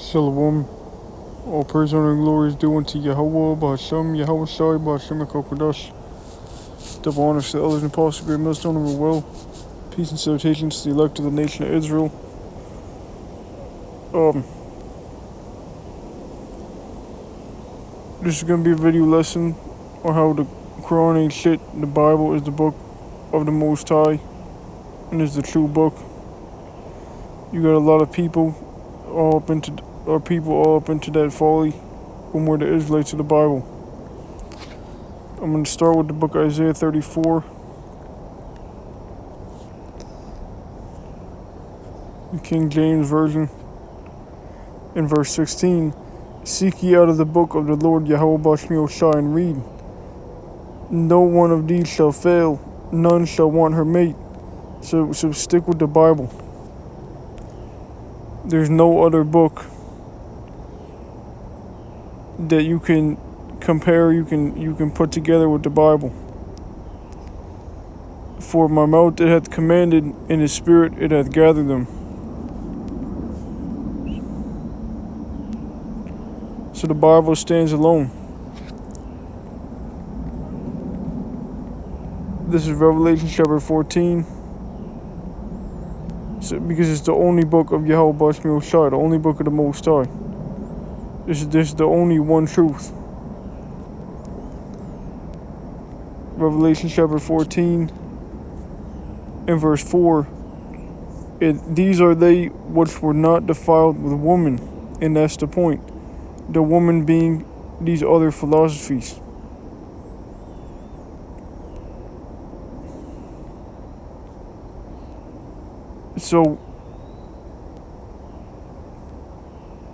Shalom. All praise, honor, and glory is due unto Yahweh, Bahasham, Yahweh Shai, Bahasham, Kokodash. Double honors to the elders and apostles, great millstone of well. Peace and salutations to the elect of the nation of Israel. This is going to be a video lesson on how the Quran ain't shit. The Bible is the book of the Most High and is the true book. You got a lot of people all up into that folly when we're the Israelites of the Bible. I'm going to start with the book Isaiah 34. The King James Version. In verse 16, seek ye out of the book of the Lord Yahweh Bashmi Oshai and read. No one of these shall fail, none shall want her mate. So stick with the Bible. There's no other book that you can compare, you can put together with the Bible. For my mouth it hath commanded, and his spirit it hath gathered them. So the Bible stands alone. This is Revelation chapter 14. So, because it's the only book of Yahweh Bashmi Oshai, the only book of the Most High. This is the only one truth. Revelation chapter 14 and verse 4. These are they which were not defiled with woman, and that's the point. The woman being these other philosophies. So,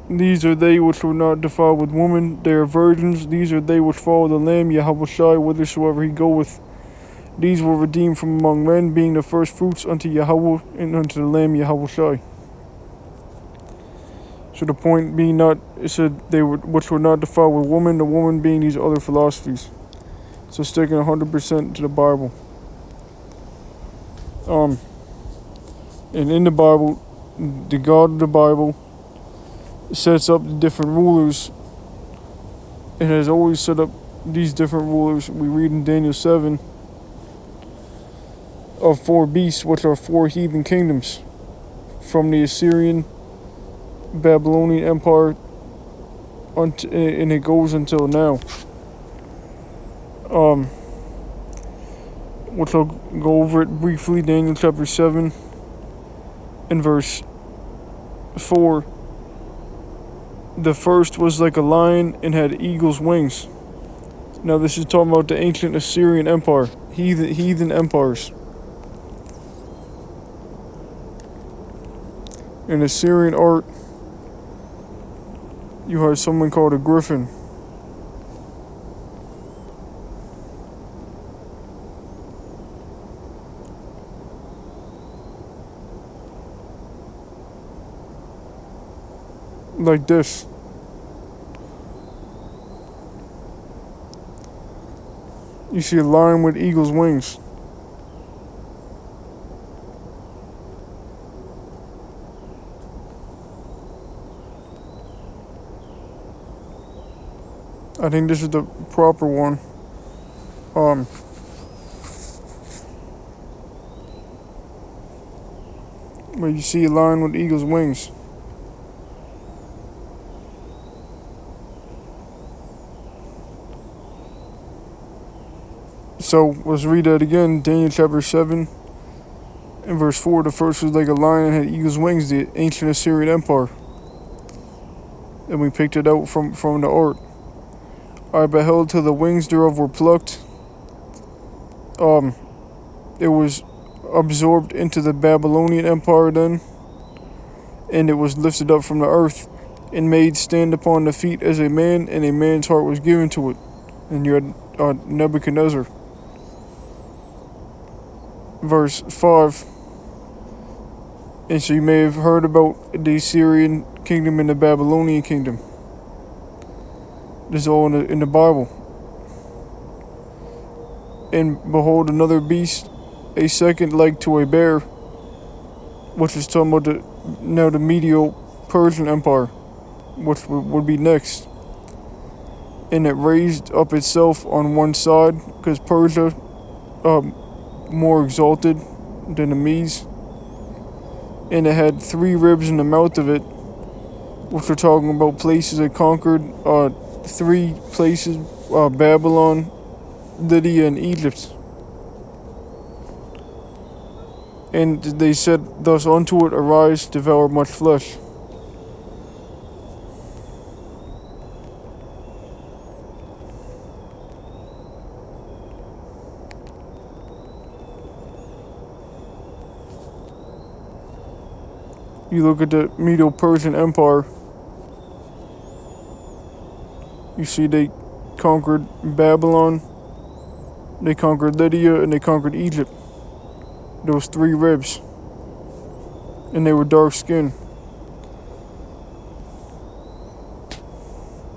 these are they which were not defiled with woman, they are virgins. These are they which follow the Lamb, Yahweh Shai, whithersoever he goeth. These were redeemed from among men, being the first fruits unto Yahweh and unto the Lamb, Yahweh Shai. So the point being not, it said they were which were not defiled with woman, the woman being these other philosophies. So sticking 100% to the Bible. And in the Bible, the God of the Bible sets up the different rulers. It has always set up these different rulers. We read in Daniel 7 of 4 beasts, which are 4 heathen kingdoms, from the Assyrian, Babylonian Empire, and it goes until now. Which I'll go over it briefly. Daniel chapter 7 and verse 4. The first was like a lion and had eagle's wings. Now this is talking about the ancient Assyrian Empire, heathen empires. In Assyrian art, you had someone called a griffin. Like this. You see a lion with eagle's wings. I think this is the proper one. Where you see a lion with eagle's wings. So let's read that again. Daniel chapter 7 and verse 4. The first was like a lion and had eagle's wings, the ancient Assyrian Empire. And we picked it out from the art. I beheld till the wings thereof were plucked. It was absorbed into the Babylonian Empire then, and it was lifted up from the earth and made stand upon the feet as a man, and a man's heart was given to it. And you had Nebuchadnezzar. Verse 5. And so you may have heard about the Assyrian kingdom and the Babylonian kingdom. This is all in the Bible. And behold, another beast, a second like to a bear, which is talking about the Medo-Persian Empire. which would be next. And it raised up itself on one side, because Persia, more exalted than the Medes. And it had 3 ribs in the mouth of it, which we're talking about places it conquered. 3 places, Babylon, Lydia, and Egypt. And they said, thus unto it, arise, devour much flesh. You look at the Medo-Persian Empire, you see they conquered Babylon, they conquered Lydia, and they conquered Egypt. Those 3 ribs. And they were dark skinned.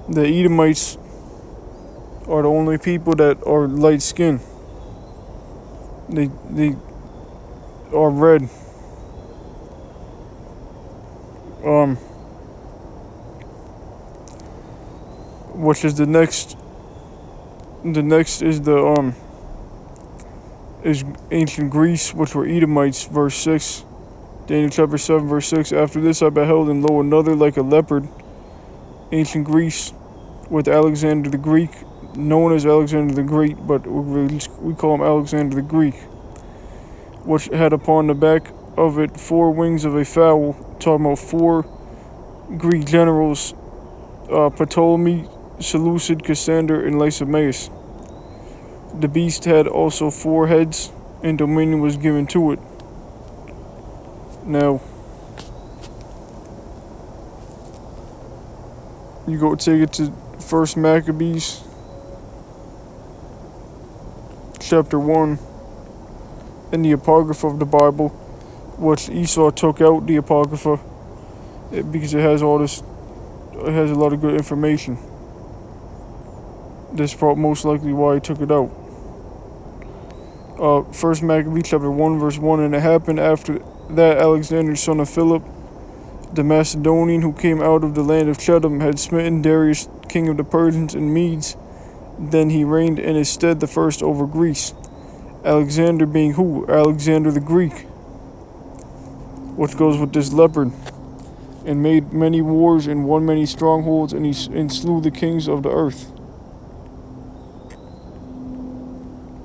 The Edomites are the only people that are light skinned. They are red. Which is the next is the is ancient Greece, which were Edomites, verse 6. Daniel chapter 7, verse 6. After this I beheld, and lo, another like a leopard. Ancient Greece, with Alexander the Greek, known as Alexander the Great, but we call him Alexander the Greek, which had upon the back of it 4 wings of a fowl, talking about 4 Greek generals, Ptolemy, Seleucid, Cassander, and Lysimachus. The beast had also 4 heads, and dominion was given to it. Now, you go take it to 1 Maccabees, chapter 1, in the Apocrypha of the Bible, which Esau took out the Apocrypha because it has it has a lot of good information. That's probably most likely why he took it out. 1 Maccabees chapter 1 verse 1, and it happened after that Alexander son of Philip, the Macedonian, who came out of the land of Chedum, had smitten Darius king of the Persians and Medes. Then he reigned in his stead the first over Greece. Alexander being who? Alexander the Greek, which goes with this leopard, and made many wars and won many strongholds, and slew the kings of the earth.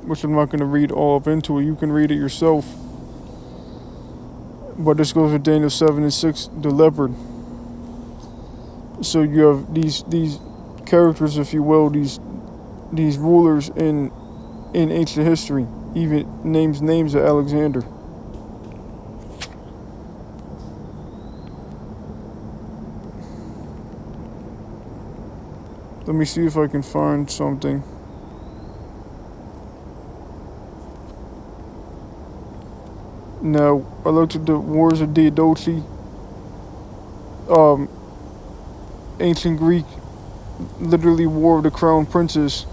Which I'm not going to read all up into it. You can read it yourself. But this goes with Daniel 7 and 6, the leopard. So you have these characters, if you will, these rulers in ancient history, even names of Alexander. Let me see if I can find something. Now, I looked at the Wars of Diadochi, ancient Greek, literally War of the Crown Princes,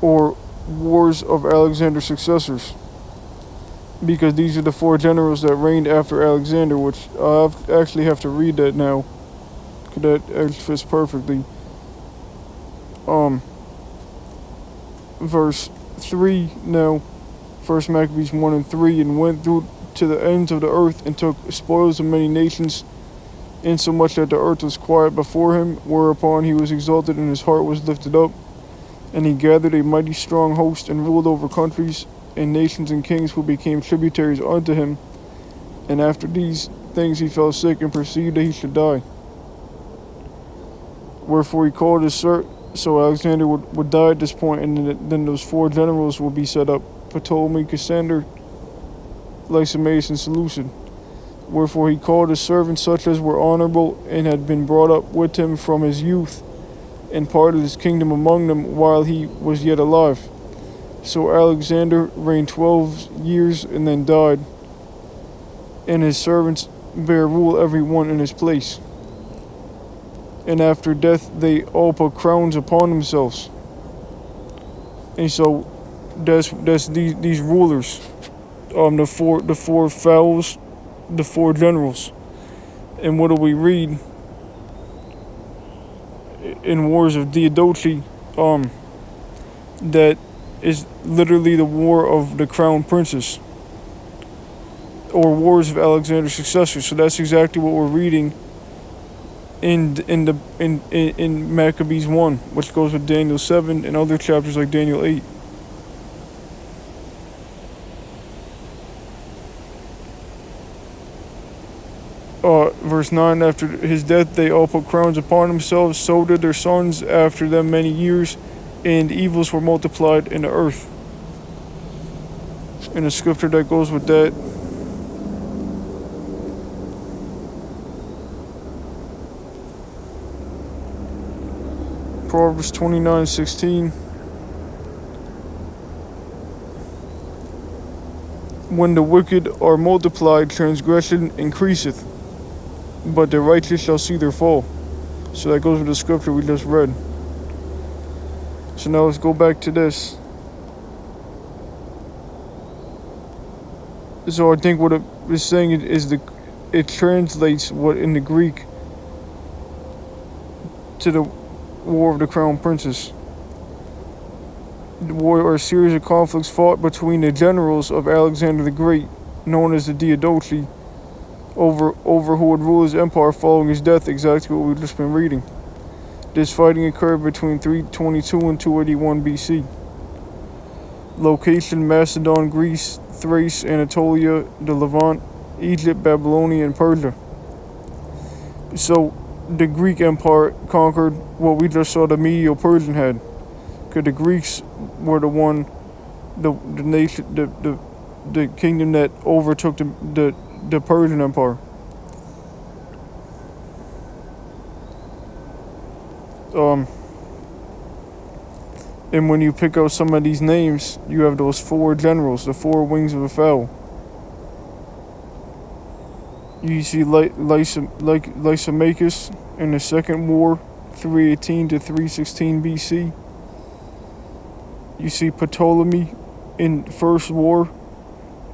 or Wars of Alexander's successors, because these are the 4 generals that reigned after Alexander, which I actually have to read that now, because that actually fits perfectly. Verse 3 now. 1 Maccabees 1 and 3, and went through to the ends of the earth, and took spoils of many nations, insomuch that the earth was quiet before him, whereupon he was exalted, and his heart was lifted up. And he gathered a mighty strong host, and ruled over countries, and nations, and kings, who became tributaries unto him. And after these things he fell sick, and perceived that he should die. Wherefore he called his so Alexander would die at this point, and then those 4 generals will be set up: Ptolemy, Cassander, Lysimachus, and Seleucid. Wherefore he called his servants, such as were honorable, and had been brought up with him from his youth, and parted his kingdom among them while he was yet alive. So Alexander reigned 12 years, and then died, and his servants bare rule every one in his place. And after death they all put crowns upon themselves. And so that's these rulers, the four fowls, the 4 generals. And what do we read? in Wars of Diadochi, that is literally the War of the Crown Princes, or Wars of Alexander's successors. So that's exactly what we're reading in Maccabees 1, which goes with Daniel 7 and other chapters like Daniel 8. Verse 9, after his death they all put crowns upon themselves, so did their sons after them many years, and evils were multiplied in the earth. And a scripture that goes with that, Proverbs 29:16. When the wicked are multiplied, transgression increaseth, but the righteous shall see their fall. So that goes with the scripture we just read. So now let's go back to this. So I think what it is saying is it translates what in the Greek to the War of the Crown Princes. The war are a series of conflicts fought between the generals of Alexander the Great, known as the Diadochi, over who would rule his empire following his death, exactly what we've just been reading. This fighting occurred between 322 and 281 BC. Location: Macedon, Greece, Thrace, Anatolia, the Levant, Egypt, Babylonia, and Persia. So the Greek Empire conquered what we just saw the Medo-Persian had. Because the Greeks were the nation, the kingdom that overtook the Persian Empire. And when you pick out some of these names, you have those four generals, the four wings of a fowl. You see Lysimachus in the Second War, 318 to 316 BC. You see Ptolemy in First War,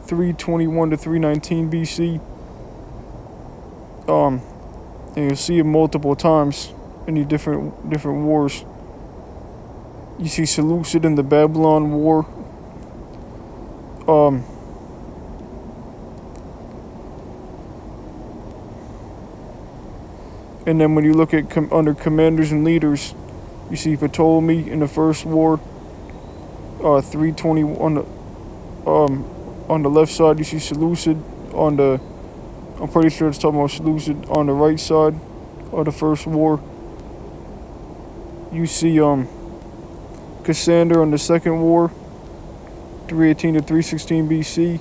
321 to 319 BC. And you'll see it multiple times in the different wars. You see Seleucid in the Babylon War. And then when you look at under commanders and leaders, you see Ptolemy in the First War, 320 on the left side. You see Seleucid I'm pretty sure it's talking about Seleucid on the right side of the First War. You see Cassander on the Second War, 318 to 316 BC.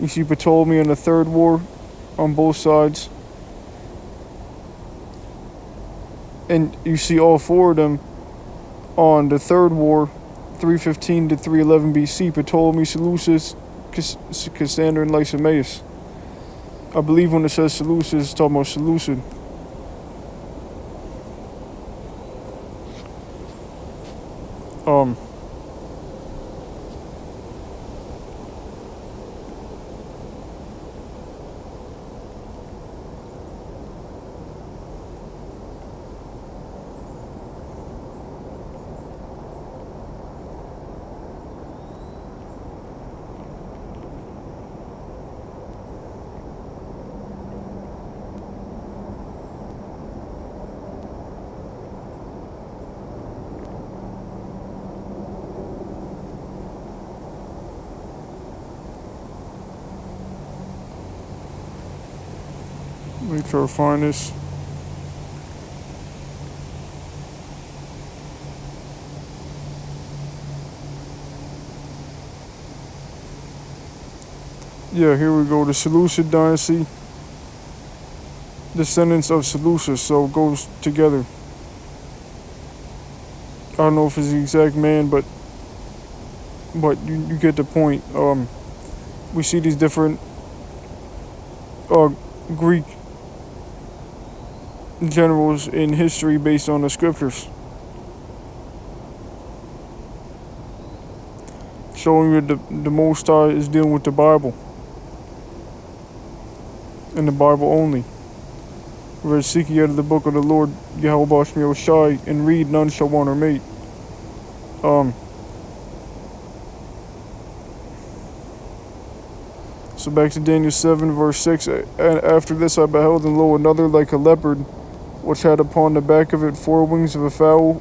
You see Ptolemy in the Third War on both sides. And you see all four of them on the Third War, 315 to 311 BC. Ptolemy, Seleucus, Cassander, and Lysimachus. I believe when it says Seleucus, it's talking about Seleucid. Let me try to find this. Yeah, here we go. The Seleucid dynasty. Descendants of Seleucus, so it goes together. I don't know if it's the exact man, but you get the point. We see these different Greek generals in history based on the scriptures, showing you that the Most High is dealing with the Bible and the Bible only. read, seek ye out of the book of the Lord Yahweh Shemiel Shai, and read, none shall want her mate. So back to Daniel 7, verse 6. And after this I beheld, and lo, another like a leopard, which had upon the back of it 4 wings of a fowl,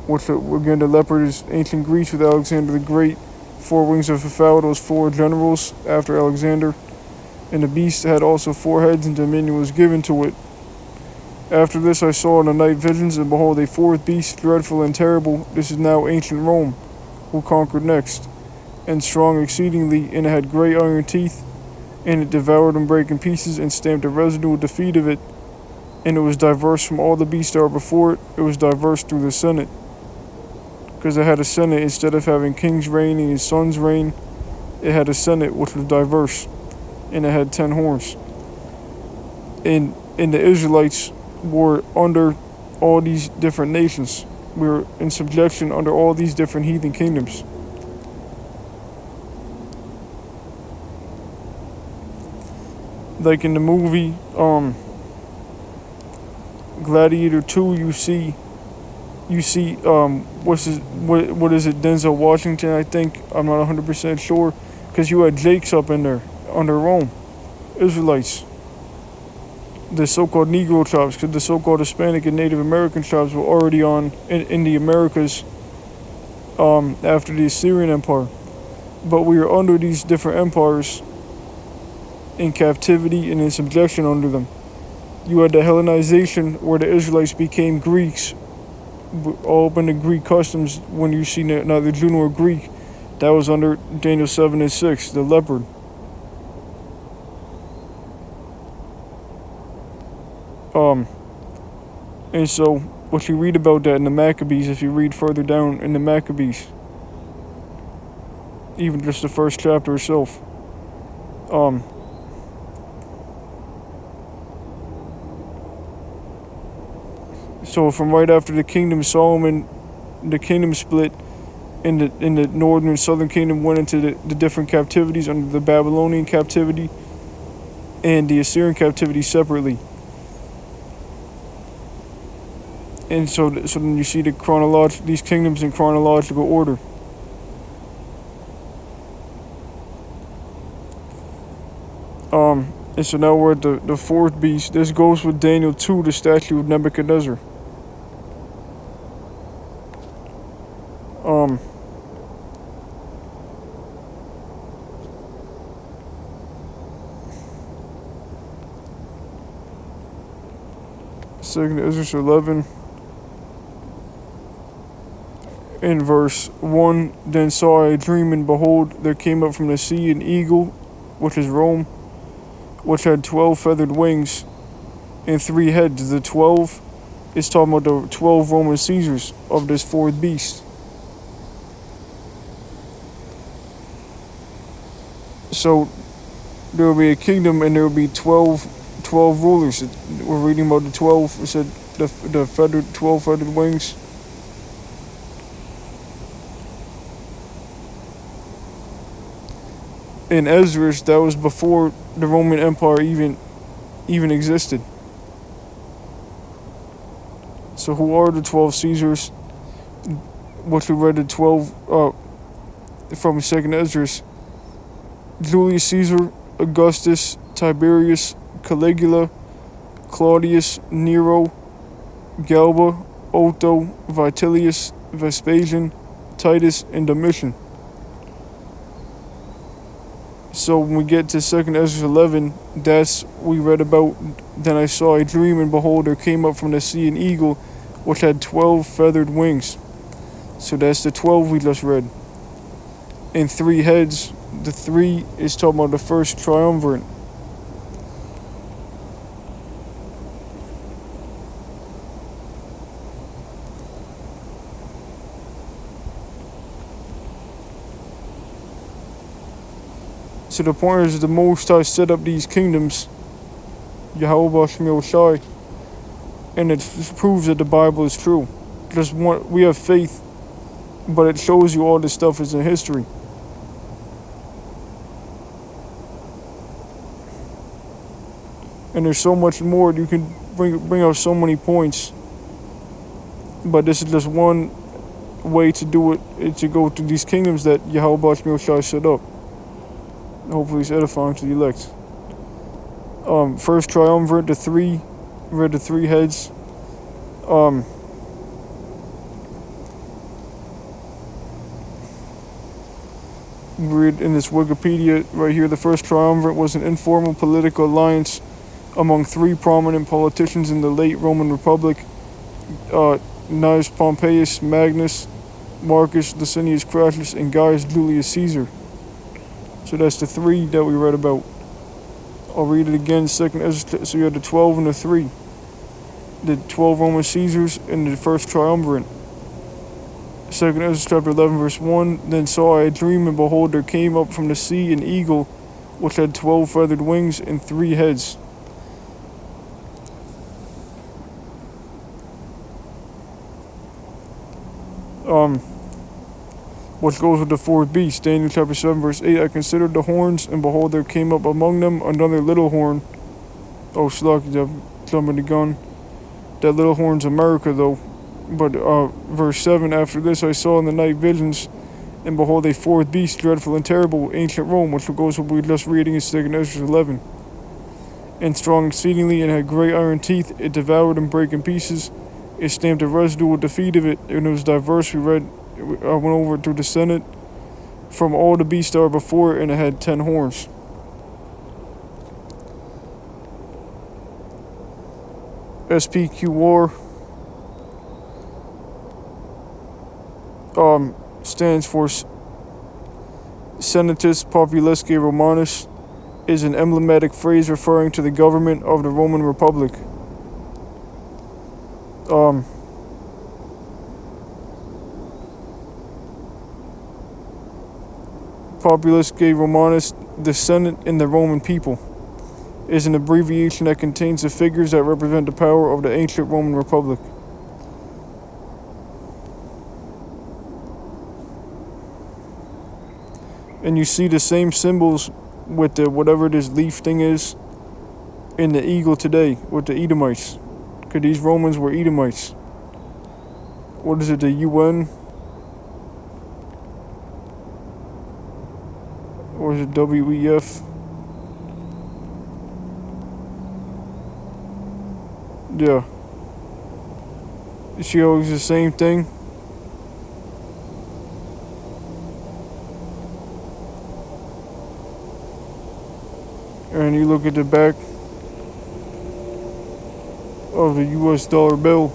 which again the leopard is ancient Greece with Alexander the Great. 4 wings of a fowl, those 4 generals after Alexander. And the beast had also 4 heads, and dominion was given to it. After this I saw in the night visions, and behold, a 4th beast, dreadful and terrible. This is now ancient Rome, who conquered next, and strong exceedingly, and it had great iron teeth, and it devoured and brake in pieces, and stamped a residue defeat of it. And it was diverse from all the beasts that were before it. It was diverse through the Senate, because it had a Senate. Instead of having kings reign and his sons reign, it had a Senate which was diverse, and it had 10 horns. And the Israelites were under all these different nations. We were in subjection under all these different heathen kingdoms. Like in the movie Gladiator 2, you see what is it, Denzel Washington, I think. I'm not 100% sure, because you had Jakes up in there under Rome, Israelites, the so-called Negro tribes, because the so-called Hispanic and Native American tribes were already in the Americas after the Assyrian Empire. But we were under these different empires in captivity and in subjection under them. You had the Hellenization, where the Israelites became Greeks, all up in the Greek customs. When you see neither Jew nor Greek, that was under Daniel 7 and 6, the leopard. And so what you read about that in the Maccabees, if you read further down in the Maccabees, even just the first chapter itself, so from right after the kingdom of Solomon, the kingdom split, in the northern and southern kingdom went into the different captivities under the Babylonian captivity and the Assyrian captivity separately. And so then you see these kingdoms in chronological order. And so now we're at the 4th beast. This goes with Daniel 2, the statue of Nebuchadnezzar. Second Ezra 11. In verse 1, then saw I a dream, and behold, there came up from the sea an eagle, which is Rome, which had 12 feathered wings and 3 heads. The 12 is talking about the 12 Roman Caesars of this 4th beast. So there will be a kingdom, and there will be 12 rulers. We're reading about the 12. It said the 12 feathered wings. In Ezra, that was before the Roman Empire even existed. So who are the 12 Caesars? What we read the 12 from 2nd Ezra: Julius Caesar, Augustus, Tiberius, Caligula, Claudius, Nero, Galba, Otho, Vitellius, Vespasian, Titus, and Domitian. So when we get to 2nd Ezra 11, that's we read about. Then I saw a dream, and behold, there came up from the sea an eagle, which had 12 feathered wings. So that's the 12 we just read. And 3 heads. The 3 is talking about the first triumvirate. So the point is, the Most High set up these kingdoms, Yahweh Shemiel Shai, and it proves that the Bible is true. We have faith, but it shows you all this stuff is in history. And there's so much more. You can bring out so many points. But this is just one way to do it, is to go to these kingdoms that Yahweh Shai set up. Hopefully it's edifying to the elect. First triumvirate, the three heads. Read in this Wikipedia right here, the first triumvirate was an informal political alliance among three prominent politicians in the late Roman Republic, Gnaeus Pompeius Magnus, Marcus Licinius Crassus, and Gaius Julius Caesar. So that's the three that we read about. I'll read it again, second Ezra. So you had the 12 and the 3. The 12 Roman Caesars and the first triumvirate. Second Ezra chapter 11 verse 1. Then saw I a dream, and behold, there came up from the sea an eagle, which had 12 feathered wings and 3 heads. Which goes with the fourth beast. Daniel chapter 7 verse 8. I considered the horns, and behold, there came up among them another little horn. Oh, jumping the gun. That little horn's America, though. But verse 7, after this I saw in the night visions, and behold, a fourth beast, dreadful and terrible, ancient Rome, which goes what we were just reading in 2 Ezra 11. And strong exceedingly, and had great iron teeth. It devoured and brake in pieces. It stamped a residue with the feet of it, and it was diverse. I went over to the Senate from all the beasts that were before it, and it had 10 horns. SPQR stands for Senatus Populesque Romanus, is an emblematic phrase referring to the government of the Roman Republic. Populesque Romanus, the Senate and the Roman people, is an abbreviation that contains the figures that represent the power of the ancient Roman Republic. And you see the same symbols with the whatever this leaf thing is in the eagle today with the Edomites. Because these Romans were Edomites. What is it, the UN? Or is it WEF? Yeah. You see how it's the same thing? And you look at the back of the US dollar bill.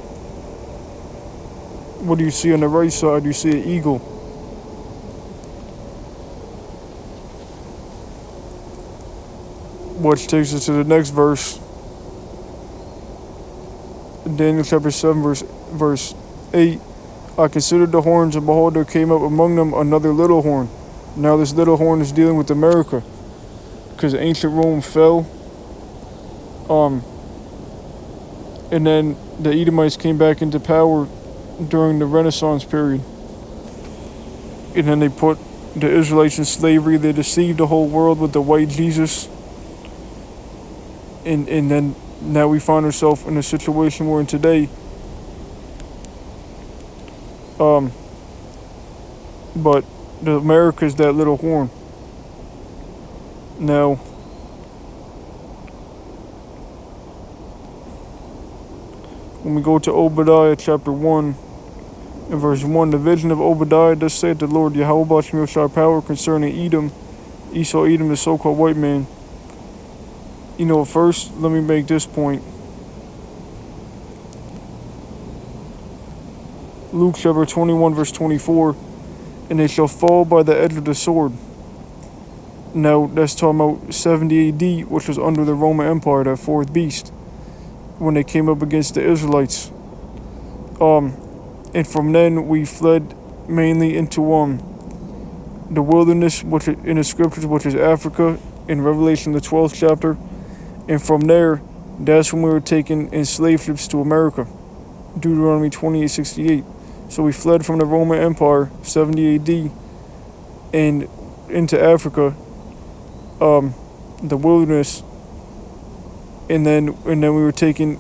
What do you see on the right side? You see an eagle. Which takes us to the next verse. Daniel chapter 7 verse 8. I considered the horns, and behold, there came up among them another little horn. Now this little horn is dealing with America, because ancient Rome fell. And then the Edomites came back into power during the Renaissance period. And then they put the Israelites in slavery. They deceived the whole world with the white Jesus. And then now we find ourselves in a situation we're in today. But the America's that little horn. Now, when we go to Obadiah chapter 1 and verse 1, the vision of Obadiah, thus saith the Lord Yahweh Shai power concerning Edom, Esau Edom, the so-called white man. You know, first, let me make this point. Luke chapter 21 verse 24, and they shall fall by the edge of the sword. Now, that's talking about 70 AD, which was under the Roman Empire, that fourth beast, when they came up against the Israelites. And from then, we fled mainly into the wilderness, which in the scriptures, which is Africa, in Revelation the 12th chapter. And from there, that's when we were taken in slave ships to America. Deuteronomy 28:68. So we fled from the Roman Empire, 70 AD, and into Africa, the wilderness, and then we were taken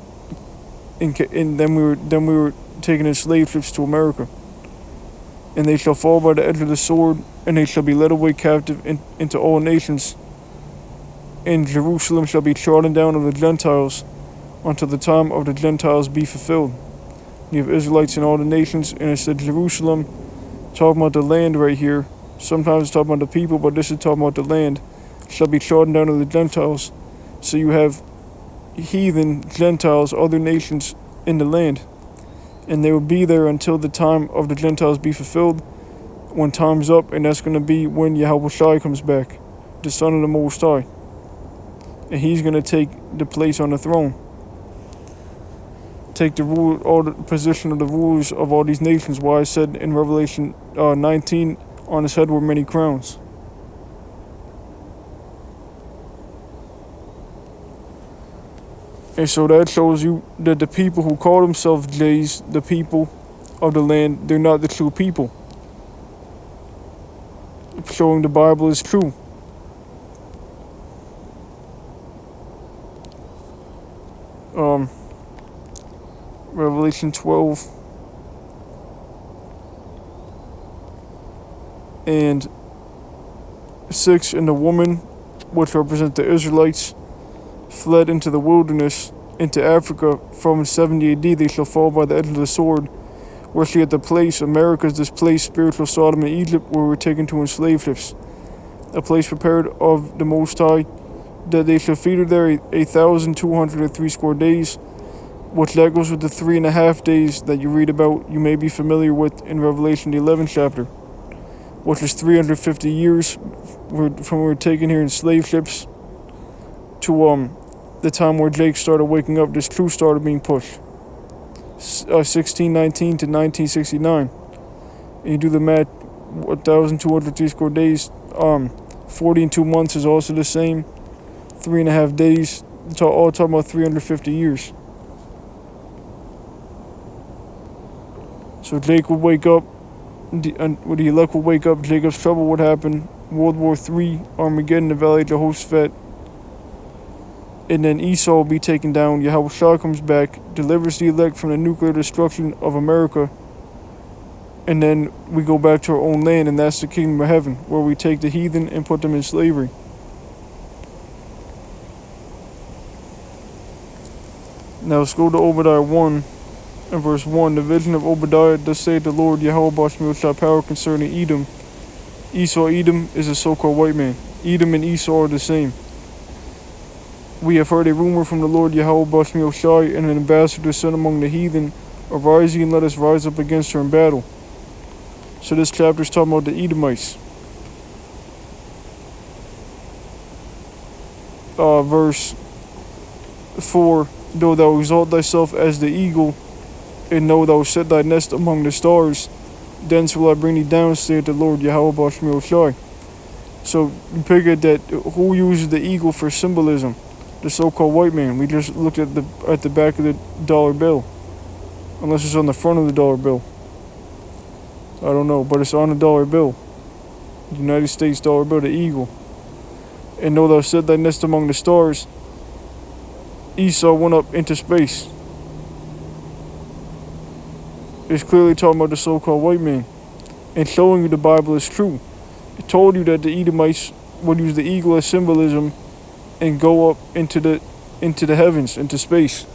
and then we were taken in slave ships to America. And they shall fall by the edge of the sword, and they shall be led away captive into all nations. And Jerusalem shall be trodden down of the Gentiles, until the time of the Gentiles be fulfilled. You have Israelites in all the nations, and it said Jerusalem, talking about the land right here. Sometimes it's talking about the people, but this is talking about the land, shall be trodden down of the Gentiles. So you have heathen Gentiles, other nations in the land. And they will be there until the time of the Gentiles be fulfilled, when time's up, and that's going to be when Yahushua comes back, the Son of the Most High. And he's going to take the place on the throne. Take the position of the rulers of all these nations. Why I said in Revelation 19, on his head were many crowns. And so that shows you that the people who call themselves Jays, the people of the land, they're not the true people. Showing the Bible is true. Revelation 12 and 6, and the woman, which represent the Israelites, fled into the wilderness, into Africa. From 70 AD they shall fall by the edge of the sword, where she at the place, America's displaced spiritual Sodom and Egypt, where we were taken to enslave ships, a place prepared of the Most High, that they shall feed her there 1,203 days, which that goes with the 3.5 days that you read about, you may be familiar with in Revelation the 11th chapter, which is 350 years from when we were taken here in slave ships to the time where Jake started waking up, this truth started being pushed. 1619 to 1969. And you do the math, 1,203 days, 40 and 2 months is also the same. 3.5 days, all talking about 350 years. So Jake would wake up, when the elect would wake up, Jacob's trouble would happen, World War III, Armageddon, the Valley of Jehoshaphat, and then Esau will be taken down. Yahushua comes back, delivers the elect from the nuclear destruction of America, and then we go back to our own land, and that's the kingdom of heaven, where we take the heathen and put them in slavery. Now let's go to Obadiah 1 and verse 1. The vision of Obadiah, thus saith the Lord Yahweh Bashmiel power concerning Edom. Edom is a so-called white man. Edom and Esau are the same. We have heard a rumor from the Lord Yahweh Bashmiel Shai, and an ambassador sent among the heathen. Arise ye and let us rise up against her in battle. So this chapter is talking about the Edomites. Verse 4. Though thou exalt thyself as the eagle, and know thou set thy nest among the stars, thence will I bring thee down, saith the Lord Yahweh Bashmiel Shai. So you figure that who uses the eagle for symbolism? The so-called white man. We just looked at the back of the dollar bill, unless it's on the front of the dollar bill. I don't know, but it's on the dollar bill. The United States dollar bill, the eagle. And know thou set thy nest among the stars. Esau went up into space. It's clearly talking about the so-called white man, and showing you the Bible is true. It told you that the Edomites would use the eagle as symbolism and go up into the heavens, into space.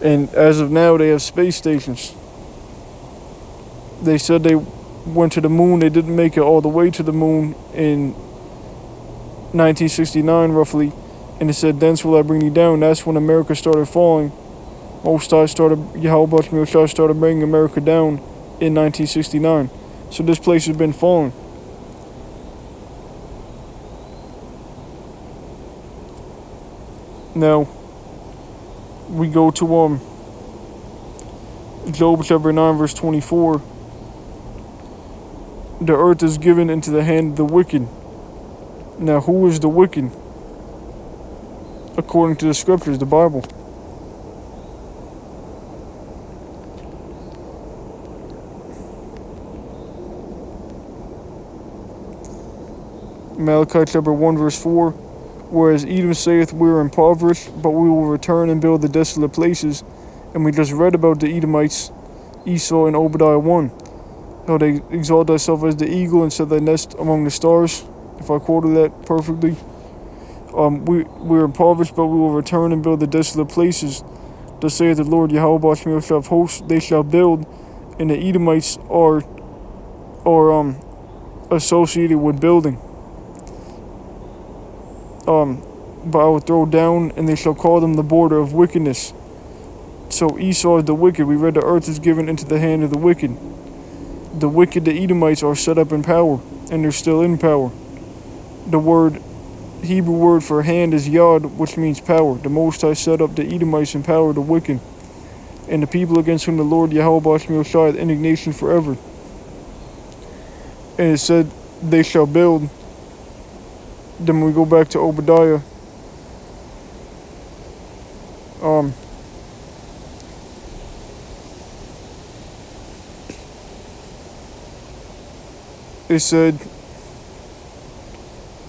And as of now, they have space stations. They said they went to the moon. They didn't make it all the way to the moon in 1969, roughly. And it said, thence will I bring thee down. That's when America started falling. Most High Yahweh Bashmiel Shai started bringing America down in 1969. So this place has been falling. Now, we go to Job chapter 9 verse 24. The earth is given into the hand of the wicked. Now, who is the wicked? According to the scriptures, the Bible. Malachi chapter 1 verse 4. Whereas Edom saith, we are impoverished, but we will return and build the desolate places. And we just read about the Edomites, Esau in Obadiah 1. How they exalt thyself as the eagle and set thy nest among the stars, if I quoted that perfectly. We are impoverished, but we will return and build the desolate places. Thus saith the Lord Yahweh Bashmiel of hosts, they shall build, and the Edomites are associated with building. But I will throw down, and they shall call them the border of wickedness. So Esau is the wicked. We read the earth is given into the hand of the wicked. The wicked, the Edomites, are set up in power, and they're still in power. The Hebrew word for hand is yod, which means power. The Most High set up the Edomites in power, the wicked, and the people against whom the Lord Yahweh Bashmiel hath indignation forever. And it said, they shall build. Then we go back to Obadiah. It said,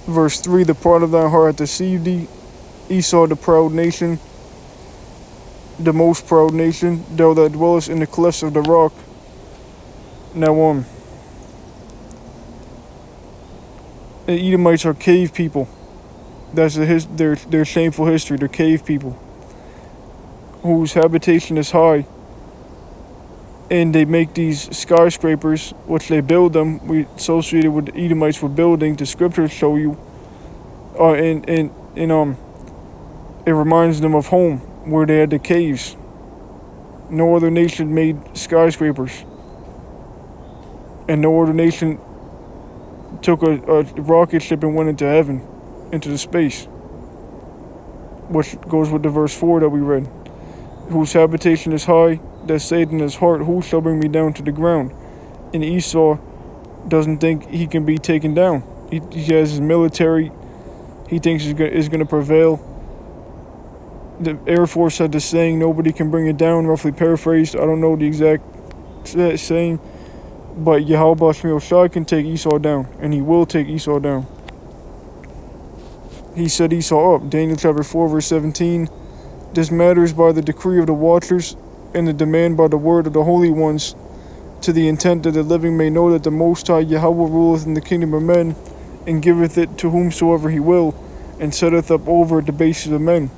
verse 3, the pride of thy heart hath deceived thee, Esau the proud nation, the most proud nation, thou that dwellest in the clefts of the rock. Now, the Edomites are cave people. That's their shameful history. They're cave people whose habitation is high, and they make these skyscrapers, which they build them. We associated with the Edomites with building. The scriptures show you, and it reminds them of home where they had the caves. No other nation made skyscrapers, and no other nation took a rocket ship and went into heaven, into the space, which goes with the verse 4 that we read. Whose habitation is high, that saith in his heart, who shall bring me down to the ground? And Esau doesn't think he can be taken down. He has his military. He thinks is going to prevail. The Air Force had this saying, nobody can bring it down, roughly paraphrased. I don't know the exact saying, but Yahweh Bashmiel Shai can take Esau down, and he will take Esau down. He set Esau up. Daniel chapter 4 verse 17. This matters by the decree of the watchers, and the demand by the word of the holy ones, to the intent that the living may know that the Most High Yahweh ruleth in the kingdom of men, and giveth it to whomsoever he will, and setteth up over it the bases of men.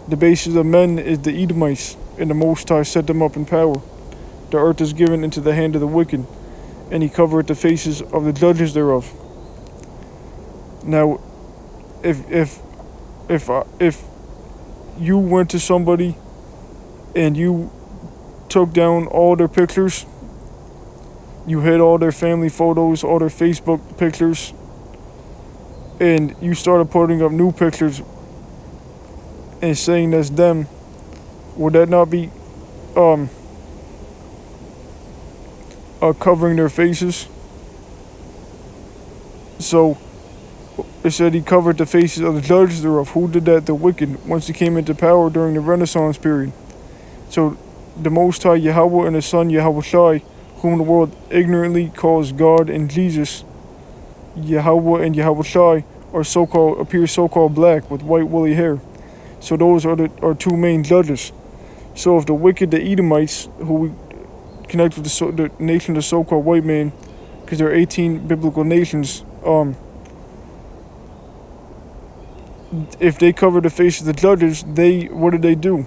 The bases of men is the Edomites, and the Most High set them up in power. The earth is given into the hand of the wicked, and he covereth the faces of the judges thereof. Now, if you went to somebody and you took down all their pictures, you hid all their family photos, all their Facebook pictures, and you started putting up new pictures and saying that's them, would that not be covering their faces? So it said he covered the faces of the judges thereof. Who did that? The wicked, once he came into power during the Renaissance period. So the Most High Yahweh and his Son Yahweh Shai, whom the world ignorantly calls God and Jesus, Yahweh and Yahweh Shai appear so-called black with white woolly hair. So those are two main judges. So if the wicked, the Edomites, who we connect with the nation of the so-called white man, because there are 18 biblical nations, if they cover the face of the judges, what did they do?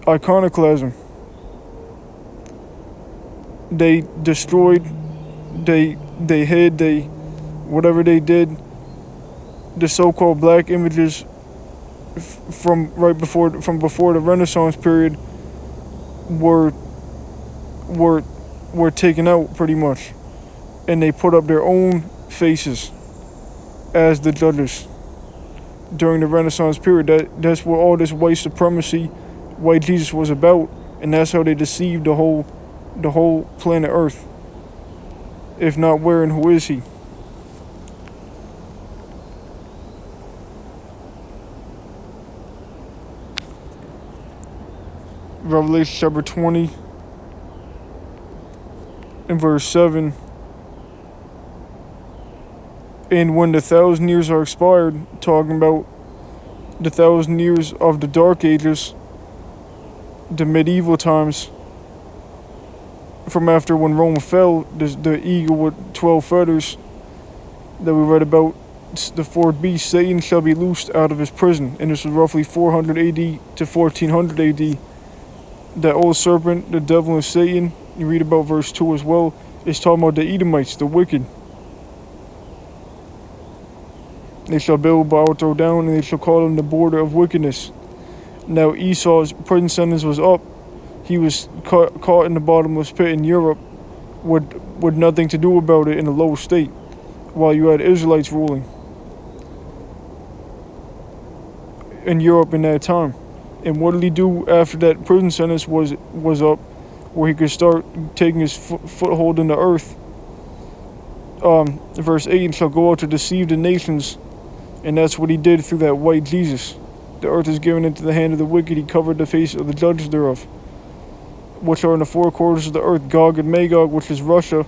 Iconoclasm. They destroyed, they hid, whatever they did, the so-called black images from before the Renaissance period were taken out pretty much, and they put up their own faces as the judges during the Renaissance period. That's what all this white supremacy, white Jesus was about, and that's how they deceived the whole planet Earth. If not where and who is he? Revelation chapter 20 and verse 7. And when the 1,000 years are expired, talking about the 1,000 years of the Dark Ages, the medieval times, from after when Rome fell, the eagle with 12 feathers that we read about, the fourth beast, Satan, shall be loosed out of his prison. And this was roughly 400 AD to 1400 AD. That old serpent, the devil and Satan, you read about verse 2 as well, is talking about the Edomites, the wicked. They shall build, bow, throw down, and they shall call them the border of wickedness. Now Esau's prison sentence was up. He was caught in the bottomless pit in Europe with nothing to do about it in a low state, while you had Israelites ruling in Europe in that time. And what did he do after that prison sentence was up, where he could start taking his foothold in the earth? Verse 8, shall go out to deceive the nations, and that's what he did through that white Jesus. The earth is given into the hand of the wicked. He covered the face of the judges thereof, which are in the four quarters of the earth, Gog and Magog, which is Russia,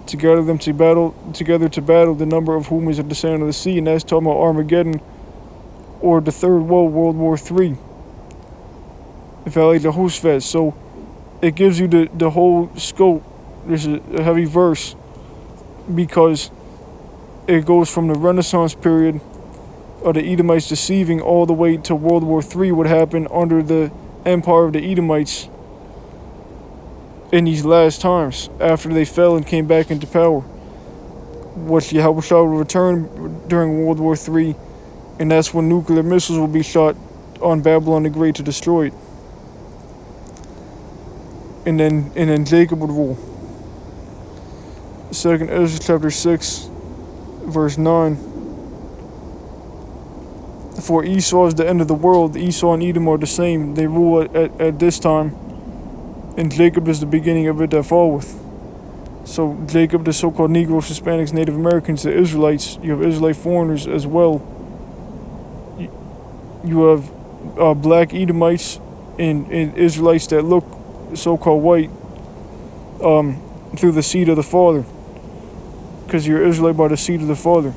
to gather them together to battle, the number of whom is at the sand of the sea. And that's talking about Armageddon, or the third woe, World War III, Valley of Jehoshaphat. So it gives you the whole scope. This is a heavy verse because it goes from the Renaissance period of the Edomites deceiving all the way to World War III, what happened under the empire of the Edomites in these last times after they fell and came back into power. Which Yahweh will return during World War III, and that's when nuclear missiles will be shot on Babylon the Great to destroy it. And then Jacob would rule. 2nd Ezra chapter 6, verse 9. For Esau is the end of the world. Esau and Edom are the same. They rule at this time. And Jacob is the beginning of it that falleth. So Jacob, the so-called Negroes, Hispanics, Native Americans, the Israelites, you have Israelite foreigners as well. You have black Edomites and Israelites that look so-called white through the seed of the father, because you're Israelite by the seed of the father.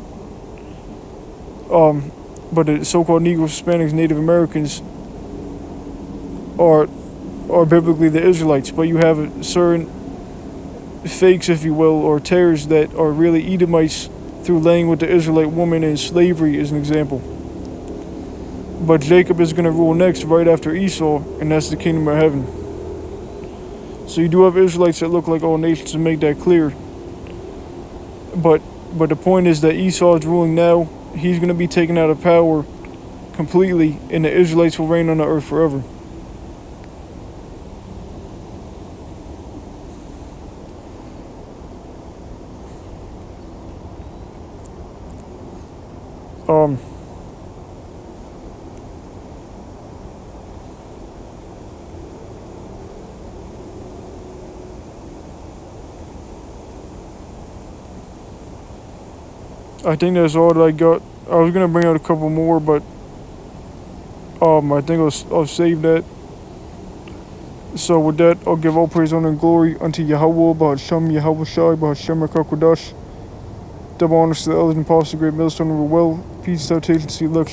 But the so-called Negroes, Hispanics, Native Americans are biblically the Israelites. But you have certain fakes, if you will, or tares that are really Edomites through laying with the Israelite woman in slavery, as an example. But Jacob is going to rule next, right after Esau, and that's the kingdom of heaven. So you do have Israelites that look like all nations, to make that clear. But the point is that Esau is ruling now. He's going to be taken out of power completely, and the Israelites will reign on the earth forever. I think that's all that I got. I was gonna bring out a couple more, but I think I'll save that. So with that, I'll give all praise, honor, and glory unto Yahweh, Bahashem, Yahweh Shai, Bahashem, Rakakodash. Double honors to the elders and apostles, the great millstone of the well. Peace, salutation, see, look,